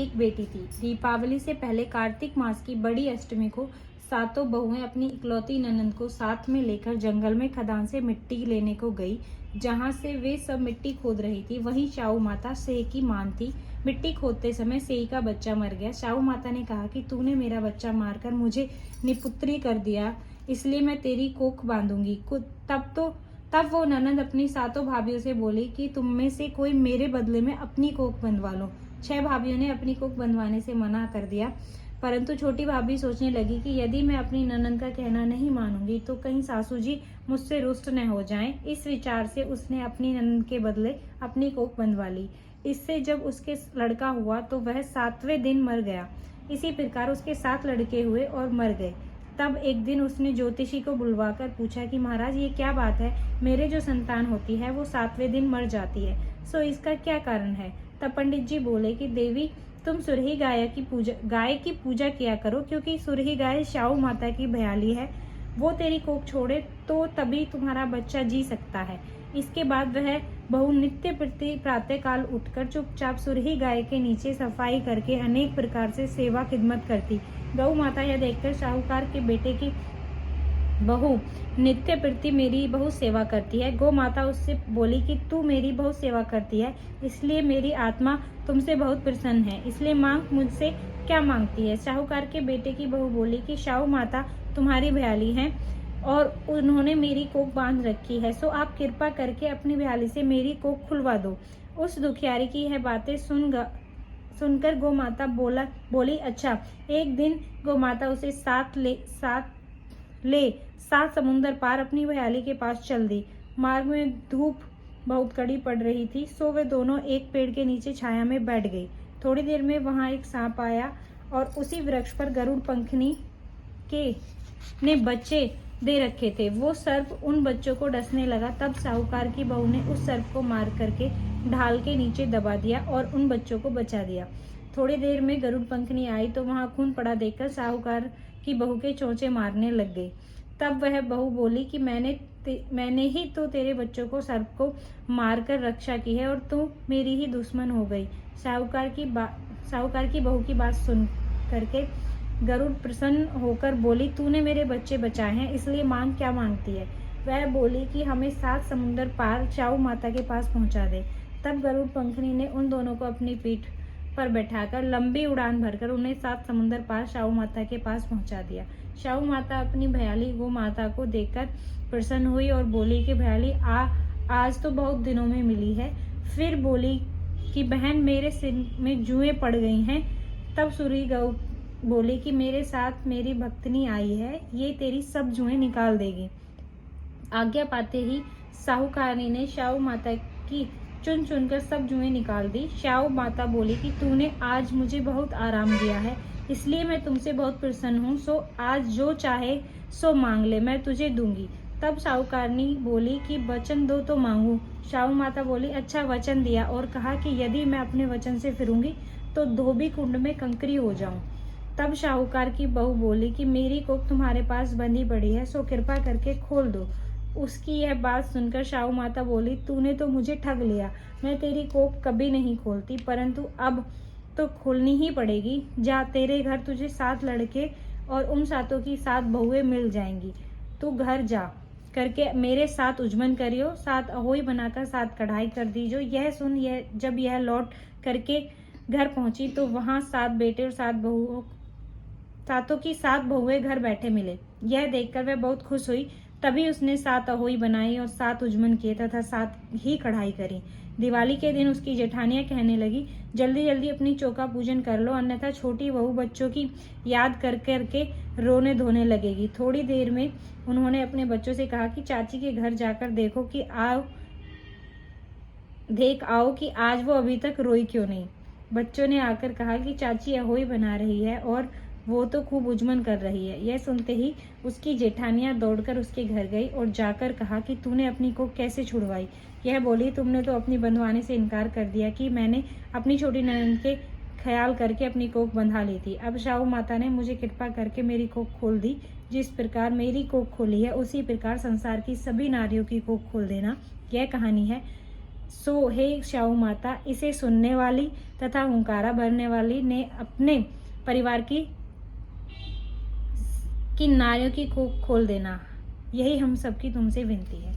एक बेटी थी। दीपावली से पहले कार्तिक मास की बड़ी अष्टमी को सातों बहुएं अपनी इकलौती ननंद को साथ में लेकर जंगल में खदान से मिट्टी लेने को गई। जहां से वे सब मिट्टी खोद रही थी वहीं शाहू माता सेह की मान थी। मिट्टी खोदते समय सेह का बच्चा मर गया। शाहू माता ने कहा कि तूने मेरा बच्चा मारकर मुझे निपुत्री कर दिया, इसलिए मैं तेरी कोख बांधूंगी। तब वो ननंद अपनी सातों भाभीियों से बोली कि तुम में से कोई मेरे बदले में अपनी कोख बंधवा लो। 6 भाभीियों ने अपनी कोख बंधवाने से मना कर दिया, परंतु छोटी भाभी सोचने लगी कि यदि मैं अपनी ननंद का कहना नहीं मानूंगी तो कहीं सासू जी मुझसे रुष्ट न हो जाएं। इस विचार से उसने अपनी ननंद के बदले अपनी कोख बंधवा ली। इससे जब उसके लड़का हुआ तो वह 7वें दिन मर गया। इसी प्रकार उसके 7 लड़के हुए और मर गए। तब एक दिन उसने ज्योतिषी को बुलवाकर पूछा कि महाराज, ये क्या बात है, मेरे जो संतान होती है वो 7वें दिन मर जाती है, सो इसका क्या कारण है। तब पंडित जी बोले कि देवी, तुम सुरही गाय की पूजा किया करो, क्योंकि सुरही गाय शाहू माता की भयाली है। वो तेरी कोख छोड़े तो तभी तुम्हारा बच्चा जी सकता है। इसके बाद वह बहू नित्य प्रति प्रातः काल उठकर चुपचाप सुरही गाय के नीचे सफाई करके अनेक प्रकार से सेवा खिदमत करती। गौ माता यह देखकर साहूकार के बेटे की बहू नित्य प्रति मेरी बहुत सेवा करती है। गौ माता उससे बोली कि तू मेरी बहुत सेवा करती है, इसलिए मेरी आत्मा तुमसे बहुत प्रसन्न है, इसलिए मांग, मुझसे क्या मांगती है। साहूकार के बेटे की बहू बोली कि शाहू माता तुम्हारी भयाली हैं और उन्होंने मेरी कोख बांध रखी है, सो आप कृपा करके अपनी भयाली से मेरी कोख खुलवा दो। उस दुखियारी की यह बातें सुनकर गौ माता बोली अच्छा। एक दिन गौ माता उसे साथ ले 7 समुंदर पार अपनी भयाली के पास चल दी। मार्ग में धूप बहुत कड़ी पड़ रही थी, सो वे दोनों एक पेड़ के नीचे छाया में बैठ गई। थोड़ी देर में वहां एक सांप आया और उसी वृक्ष पर गरुड़ पंखनी ने बच्चे दे रखे थे। वो सर्प उन बच्चों को डसने लगा। तब साहूकार की बहू ने उस सर्प को मार करके ढाल के नीचे दबा दिया और उन बच्चों को बचा दिया। थोड़ी देर में गरुड़ पंखनी आई तो वहां खून पड़ा देखकर साहूकार की बहू के चोंचे मारने लग गई। तब वह बहू बोली कि मैंने ही तो तेरे बच्चों को सर्प को मार कर रक्षा की है और तू मेरी ही दुश्मन हो गई। साहूकार की बहू की बात सुन करके गरुड़ प्रसन्न होकर बोली, तूने मेरे बच्चे बचाए हैं, इसलिए मांग, क्या मांगती है। वह बोली कि हमें 7 समुंदर पार शाहू माता के पास पहुंचा दे। तब गरुड़ पंखनी ने उन दोनों को अपनी पीठ पर बैठाकर लंबी उड़ान भरकर उन्हें 7 समुंदर पार शाहू माता के पास पहुंचा दिया। शाहू माता अपनी भयाली गौ माता को देखकर प्रसन्न हुई और बोली कि भयाली, आज तो बहुत दिनों में मिली है। फिर बोली कि बहन, मेरे सिर में जुएं पड़ गई हैं। तब सुरही गौ बोली कि मेरे साथ मेरी भक्तनी आई है, ये तेरी सब जुएं निकाल देगी। आज्ञा पाते ही साहूकारनी ने शाहू माता की चुन चुनकर सब जुएं निकाल दी। शाहू माता बोली कि तूने आज मुझे बहुत आराम दिया है, इसलिए मैं तुमसे बहुत प्रसन्न हूँ, सो आज जो चाहे सो मांग ले, मैं तुझे दूंगी। तब साहूकारनी बोली कि वचन दो तो मांगू। शाहू माता बोली, अच्छा, वचन दिया और कहा कि यदि मैं अपने वचन से फिरूंगी तो धोबी कुंड में कंकरी हो जाऊं। तब साहूकार की बहू बोली कि मेरी कोख तुम्हारे पास बंधी पड़ी है, सो कृपा करके खोल दो। उसकी यह बात सुनकर शाहू माता बोली, तूने तो मुझे ठग लिया, मैं तेरी कोख कभी नहीं खोलती, परंतु अब तो खोलनी ही पड़ेगी। जा, तेरे घर तुझे 7 लड़के और उन 7 की 7 बहुएं मिल जाएंगी। तू घर जा करके मेरे 7 उजमन करियो, 7 अहोई बनाकर 7 कढ़ाई कर दीजो। यह सुन जब यह लौट करके घर पहुंची तो वहां 7 बेटे और 7 की 7 बहुएं घर बैठे मिले। यह देखकर वह बहुत खुश हुई। तभी उसने 7 अहोई बनाई और 7 उजमन किए तथा 7 ही कढ़ाई करी। दिवाली के दिन उसकी जेठानियां कहने लगी, जल्दी जल्दी अपनी चौका पूजन कर लो, अन्यथा छोटी बहू बच्चों की याद कर करके रोने धोने लगेगी। थोड़ी देर में उन्होंने अपने बच्चों से कहा कि चाची के घर जाकर देख आओ कि आज वो अभी तक रोई क्यों नहीं। बच्चों ने आकर कहा कि चाची अहोई बना रही है और वो तो खूब उजमन कर रही है। यह सुनते ही उसकी जेठानियां दौड़कर उसके घर गई और जाकर कहा कि तूने अपनी कोख कैसे छुड़वाई। यह बोली, तुमने तो अपनी बंधवाने से इनकार कर दिया कि मैंने अपनी छोटी ननंद के ख्याल करके अपनी कोख बंधा ली थी। अब शाहू माता ने मुझे कृपा करके मेरी कोख खोल दी। जिस प्रकार मेरी कोख खोली है उसी प्रकार संसार की सभी नारियों की कोख खोल देना। यह कहानी है सो हे शाहू माता, इसे सुनने वाली तथा हुंकारा भरने वाली ने अपने परिवार की नारियों की खोल देना। यही हम सबकी तुमसे विनती है।